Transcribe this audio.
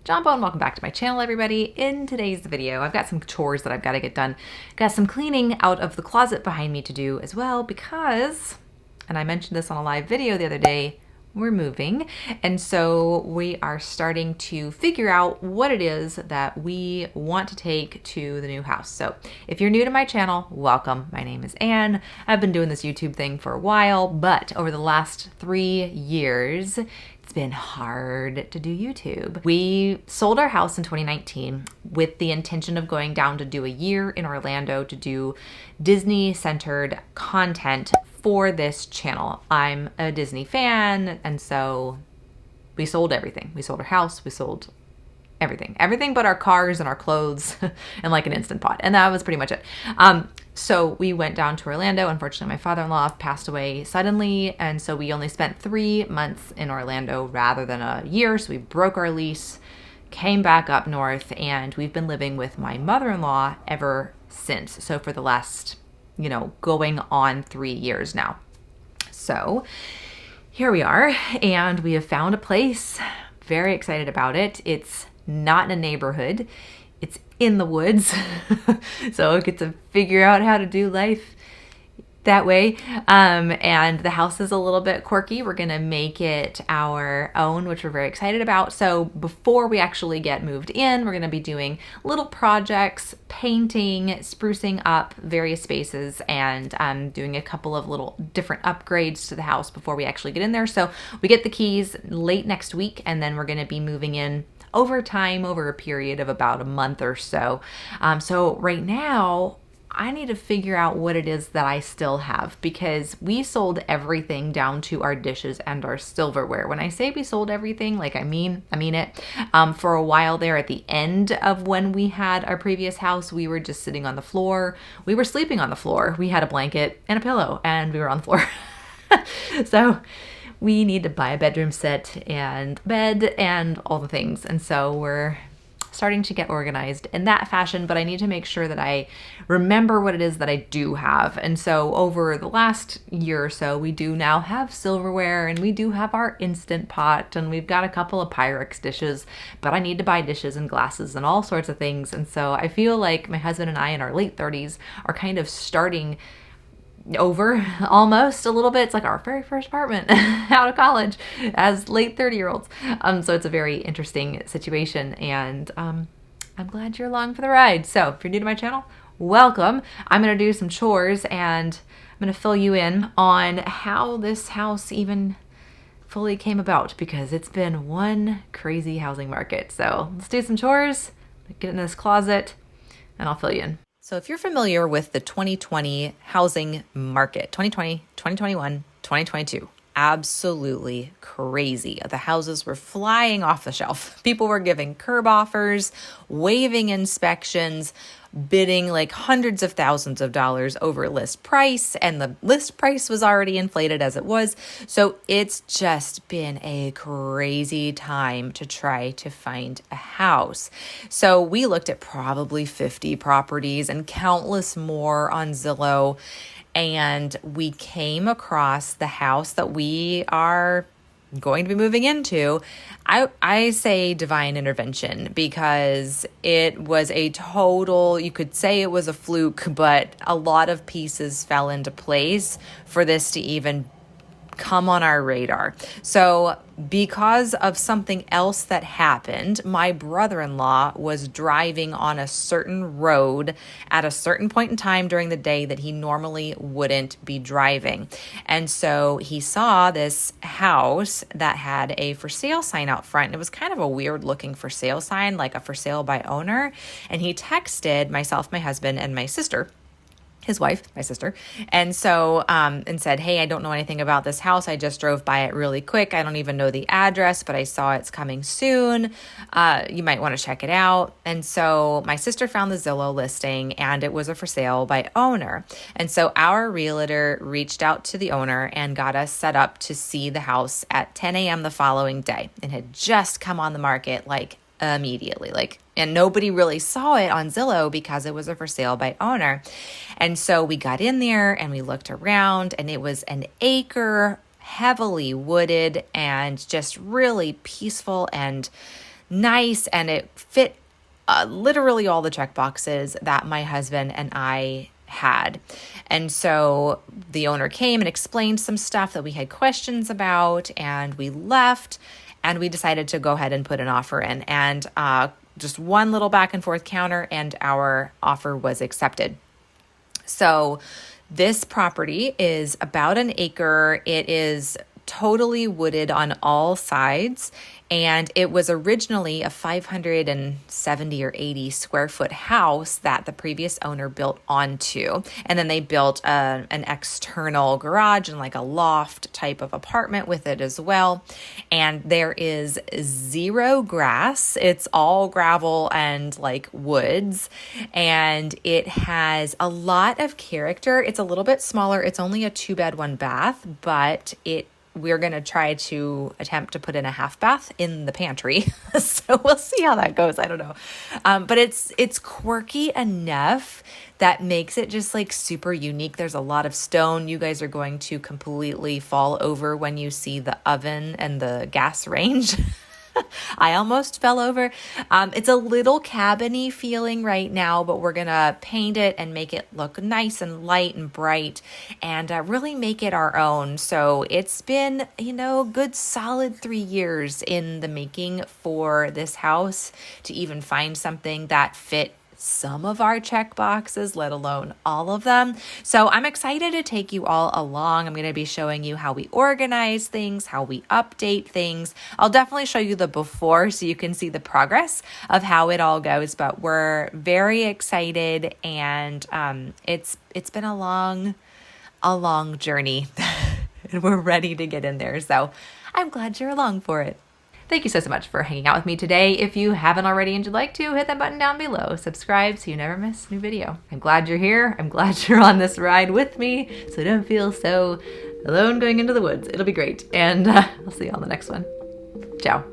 Jumbo, and welcome back to my channel, everybody. In today's video, I've got some chores that I've got to get done. Got some cleaning out of the closet behind me to do as well because, and I mentioned this on a live video the other day, we're moving. And so we are starting to figure out what it is that we want to take to the new house. So if you're new to my channel, welcome. My name is Anne. I've been doing this YouTube thing for a while, but over the last 3 years, it's been hard to do YouTube. We sold our house in 2019 with the intention of going down to do a year in Orlando to do Disney-centered content for this channel. I'm a Disney fan, and so we sold everything. We sold our house, we sold everything but our cars and our clothes and like an Instant Pot. And that was pretty much it. So we went down to Orlando. Unfortunately, my father-in-law passed away suddenly. And so we only spent 3 months in Orlando rather than a year. So we broke our lease, came back up north, and we've been living with my mother-in-law ever since. So for the last, going on 3 years now. So here we are, and we have found a place. Very excited about it. It's not in a neighborhood. It's in the woods. So I get to figure out how to do life that way. And the house is a little bit quirky. We're going to make it our own, which we're very excited about. So before we actually get moved in, we're going to be doing little projects, painting, sprucing up various spaces, and doing a couple of little different upgrades to the house before we actually get in there. So we get the keys late next week, and then we're going to be moving in over time, over a period of about a month or so. So right now, I need to figure out what it is that I still have, because we sold everything down to our dishes and our silverware. When I say we sold everything, I mean it. For a while there at the end of when we had our previous house, we were just sitting on the floor. We were sleeping on the floor. We had a blanket and a pillow, and we were on the floor. So we need to buy a bedroom set and bed and all the things. And so we're starting to get organized in that fashion, but I need to make sure that I remember what it is that I do have. And so over the last year or so, we do now have silverware, and we do have our Instant Pot, and we've got a couple of Pyrex dishes, but I need to buy dishes and glasses and all sorts of things. And so I feel like my husband and I in our late 30s are kind of starting over almost a little bit. It's like our very first apartment out of college as late 30-year-olds. So it's a very interesting situation, and I'm glad you're along for the ride. So if you're new to my channel, welcome. I'm going to do some chores, and I'm going to fill you in on how this house even fully came about, because it's been one crazy housing market. So let's do some chores, get in this closet, and I'll fill you in. So if you're familiar with the 2020 housing market, 2020, 2021, 2022, absolutely crazy. The houses were flying off the shelf. People were giving curb offers, waiving inspections, bidding like hundreds of thousands of dollars over list price, and the list price was already inflated as it was. So it's just been a crazy time to try to find a house. So we looked at probably 50 properties and countless more on Zillow, and we came across the house that we are going to be moving into. I say divine intervention, because it was a total, you could say it was a fluke, but a lot of pieces fell into place for this to even come on our radar. So because of something else that happened, my brother-in-law was driving on a certain road at a certain point in time during the day that he normally wouldn't be driving. And so he saw this house that had a for sale sign out front. It was kind of a weird looking for sale sign, like a for sale by owner. And he texted myself, my husband, and my sister, his wife, my sister, and so, and said, hey, I don't know anything about this house. I just drove by it really quick. I don't even know the address, but I saw it's coming soon. You might want to check it out. And so my sister found the Zillow listing, and it was a for sale by owner. And so our realtor reached out to the owner and got us set up to see the house at 10 a.m. the following day. It had just come on the market immediately, and nobody really saw it on Zillow because it was a for sale by owner. And so we got in there and we looked around, and it was an acre, heavily wooded, and just really peaceful and nice, and it fit literally all the check boxes that my husband and I had. And so the owner came and explained some stuff that we had questions about, and we left, and we decided to go ahead and put an offer in. And just one little back and forth counter, and our offer was accepted. So this property is about an acre. It is totally wooded on all sides, and it was originally a 570 or 80 square foot house that the previous owner built onto. And then they built an external garage and like a loft type of apartment with it as well. And there is zero grass. It's all gravel and like woods. And it has a lot of character. It's a little bit smaller. It's only a 2-bed, 1-bath, but we're going to try to attempt to put in a half bath in the pantry. So we'll see how that goes. I don't know. But it's quirky enough that makes it just like super unique. There's a lot of stone. You guys are going to completely fall over when you see the oven and the gas range. I almost fell over. It's a little cabin-y feeling right now, but we're going to paint it and make it look nice and light and bright and really make it our own. So it's been, good solid 3 years in the making for this house to even find something that fit some of our check boxes, let alone all of them. So I'm excited to take you all along. I'm going to be showing you how we organize things, how we update things. I'll definitely show you the before so you can see the progress of how it all goes, but we're very excited, and it's been a long journey and we're ready to get in there. So I'm glad you're along for it. Thank you so much for hanging out with me today. If you haven't already and you'd like to, hit that button down below. Subscribe so you never miss a new video. I'm glad you're here. I'm glad you're on this ride with me, so don't feel so alone going into the woods. It'll be great. And I'll see you on the next one. Ciao.